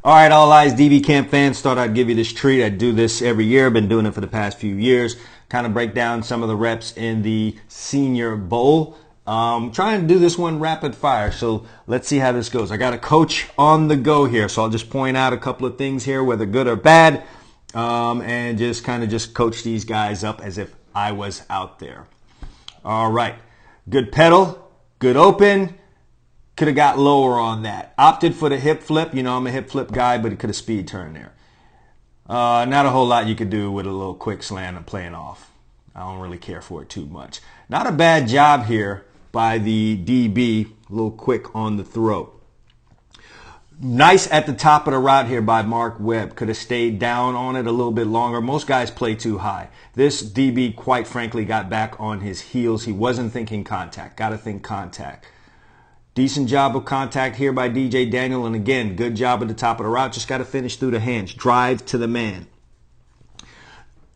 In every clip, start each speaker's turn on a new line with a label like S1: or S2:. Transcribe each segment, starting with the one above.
S1: All right, All Eyes DB Camp fans, thought I'd give you this treat. I do this every year. Been doing it for the past few years. Kind of break down some of the reps in the Senior Bowl. Trying to do this one rapid fire, so let's see how this goes. I got a coach on the go here, so I'll just point out a couple of things here, whether good or bad, and just kind of just coach these guys up as if I was out there. All right, good pedal, good open. Could have got lower on that. Opted for the hip flip. You know, I'm a hip flip guy, but it could have speed turned there. Not a whole lot you could do with a little quick slant and playing off. I don't really care for it too much. Not a bad job here by the DB. A little quick on the throw. Nice at the top of the route here by Webb. Could have stayed down on it a little bit longer. Most guys play too high. This DB, quite frankly, got back on his heels. He wasn't thinking contact. Got to think contact. Decent job of contact here by DJ Daniel. And again, good job at the top of the route. Just got to finish through the hands. Drive to the man.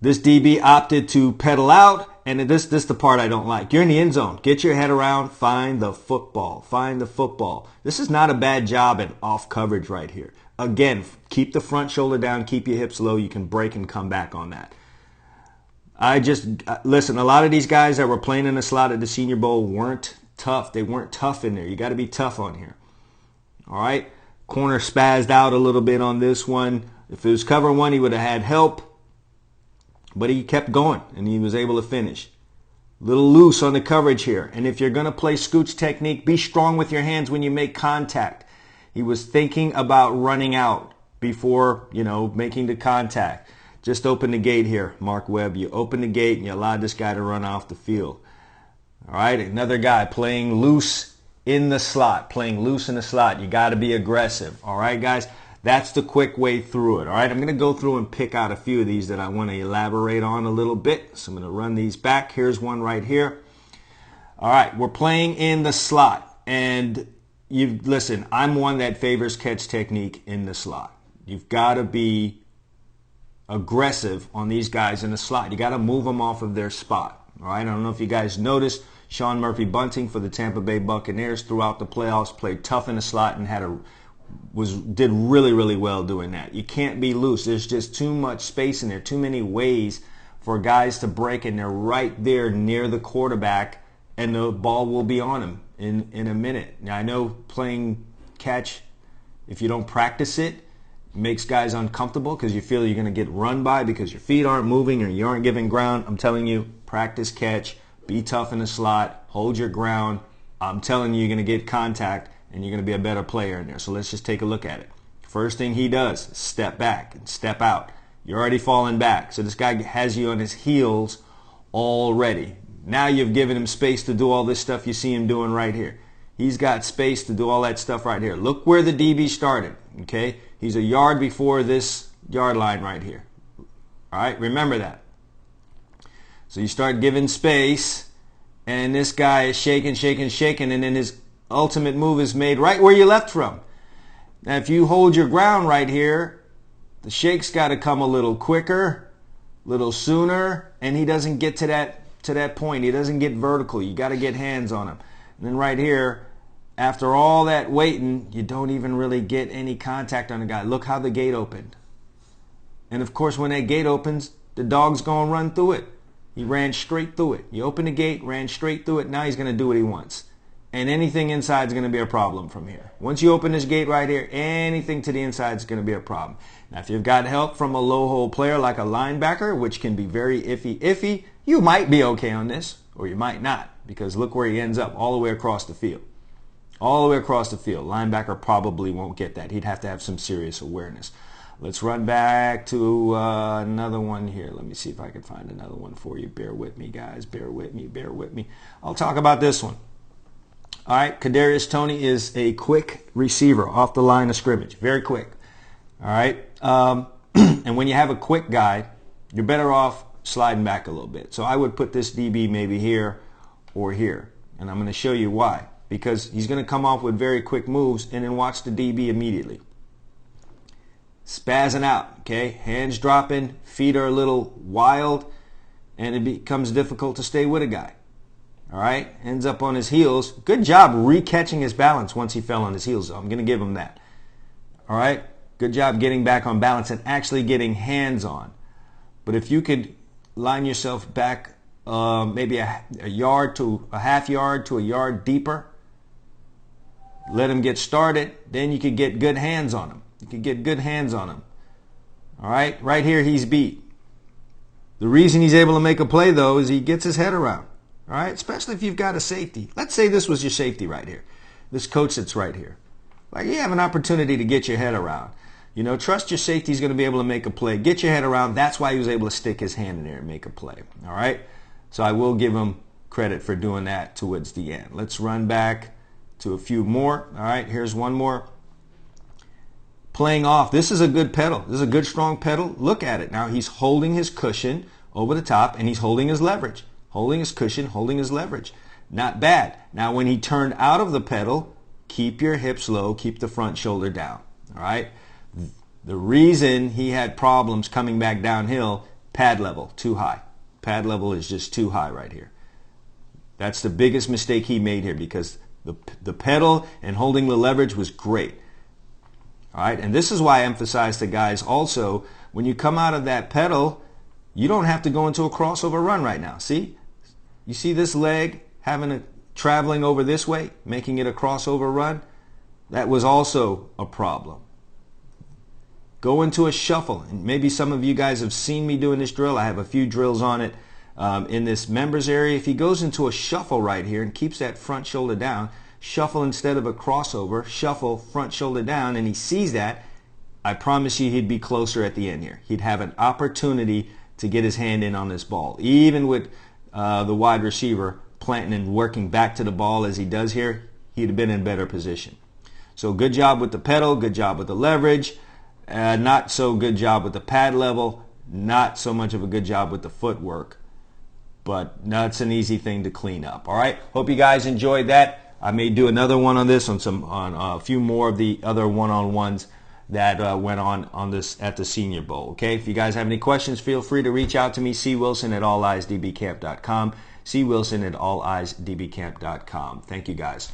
S1: This DB opted to pedal out. And this is the part I don't like. You're in the end zone. Get your head around. Find the football. Find the football. This is not a bad job at off coverage right here. Again, keep the front shoulder down. Keep your hips low. You can break and come back on that. Listen, a lot of these guys that were playing in the slot at the Senior Bowl weren't tough. They weren't tough in there. You got to be tough on here. All right. Corner spazzed out a little bit on this one. If it was cover one, he would have had help. But he kept going, and he was able to finish. A little loose on the coverage here. And if you're going to play scooch technique, be strong with your hands when you make contact. He was thinking about running out before, making the contact. Just open the gate here, Webb. You open the gate, and you allowed this guy to run off the field. All right, another guy playing loose in the slot. Playing loose in the slot. You got to be aggressive. All right, guys? That's the quick way through it. All right, I'm going to go through and pick out a few of these that I want to elaborate on a little bit. So I'm going to run these back. Here's one right here. All right, we're playing in the slot. And listen, I'm one that favors catch technique in the slot. You've got to be aggressive on these guys in the slot. You got to move them off of their spot. All right, I don't know if you guys noticed, Sean Murphy-Bunting for the Tampa Bay Buccaneers throughout the playoffs played tough in the slot and did really, really well doing that. You can't be loose. There's just too much space in there, too many ways for guys to break, and they're right there near the quarterback, and the ball will be on him in a minute. Now, I know playing catch, if you don't practice it, makes guys uncomfortable because you feel you're going to get run by because your feet aren't moving or you aren't giving ground. I'm telling you, practice catch, be tough in the slot, hold your ground. I'm telling you, you're going to get contact, and you're going to be a better player in there. So let's just take a look at it. First thing he does is step back and step out. You're already falling back. So this guy has you on his heels already. Now you've given him space to do all this stuff you see him doing right here. He's got space to do all that stuff right here. Look where the DB started, okay? He's a yard before this yard line right here. All right, remember that. So you start giving space, and this guy is shaking, shaking, shaking, and then his ultimate move is made right where you left from. Now, if you hold your ground right here, the shake's got to come a little quicker, a little sooner, and he doesn't get to that point. He doesn't get vertical. You got to get hands on him. And then right here, after all that waiting, you don't even really get any contact on the guy. Look how the gate opened. And of course, when that gate opens, the dog's going to run through it. He ran straight through it. You open the gate, ran straight through it. Now he's going to do what he wants. And anything inside is going to be a problem from here. Once you open this gate right here, anything to the inside is going to be a problem. Now, if you've got help from a low hole player like a linebacker, which can be very iffy, you might be okay on this, or you might not, because look where he ends up, all the way across the field. All the way across the field. Linebacker probably won't get that. He'd have to have some serious awareness. Let's run back to another one here. Let me see if I can find another one for you. Bear with me, guys. Bear with me. Bear with me. I'll talk about this one. All right, Kadarius Toney is a quick receiver off the line of scrimmage. Very quick. All right. And when you have a quick guy, you're better off sliding back a little bit. So I would put this DB maybe here or here. And I'm going to show you why. Because he's going to come off with very quick moves, and then watch the DB immediately. Spazzing out, okay? Hands dropping, feet are a little wild, and it becomes difficult to stay with a guy. All right? Ends up on his heels. Good job re-catching his balance once he fell on his heels, though. I'm going to give him that. All right? Good job getting back on balance and actually getting hands on. But if you could line yourself back maybe a yard to a half yard to a yard deeper, let him get started, then you could get good hands on him. You could get good hands on him. All right, right here he's beat. The reason he's able to make a play, though, is he gets his head around. All right, especially if you've got a safety. Let's say this was your safety right here. This coach that's right here. Like, you have an opportunity to get your head around. You know, trust your safety is going to be able to make a play. Get your head around. That's why he was able to stick his hand in there and make a play. All right? So I will give him credit for doing that towards the end. Let's run back to a few more. All right, here's one more. Playing off. This is a good pedal. This is a good, strong pedal. Look at it. Now he's holding his cushion over the top, and he's holding his leverage. Holding his cushion, holding his leverage. Not bad. Now when he turned out of the pedal, keep your hips low, keep the front shoulder down. All right? The reason he had problems coming back downhill, pad level, too high. Pad level is just too high right here. That's the biggest mistake he made here, because the pedal and holding the leverage was great. All right, and this is why I emphasize to guys also, when you come out of that pedal, you don't have to go into a crossover run right now. See? You see this leg traveling over this way, making it a crossover run? That was also a problem. Go into a shuffle. And maybe some of you guys have seen me doing this drill. I have a few drills on it in this members area. If he goes into a shuffle right here and keeps that front shoulder down, shuffle instead of a crossover, shuffle front shoulder down, and he sees that, I promise you he'd be closer at the end here. He'd have an opportunity to get his hand in on this ball. Even with the wide receiver planting and working back to the ball as he does here, he'd have been in better position. So good job with the pedal, good job with the leverage, not so good job with the pad level, not so much of a good job with the footwork, but that's an easy thing to clean up. All right, hope you guys enjoyed that. I may do another one on this, on a few more of the other one-on-ones that went on this at the Senior Bowl. Okay, if you guys have any questions, feel free to reach out to me, cwilson@alleyesdbcamp.com, cwilson@alleyesdbcamp.com. Thank you guys.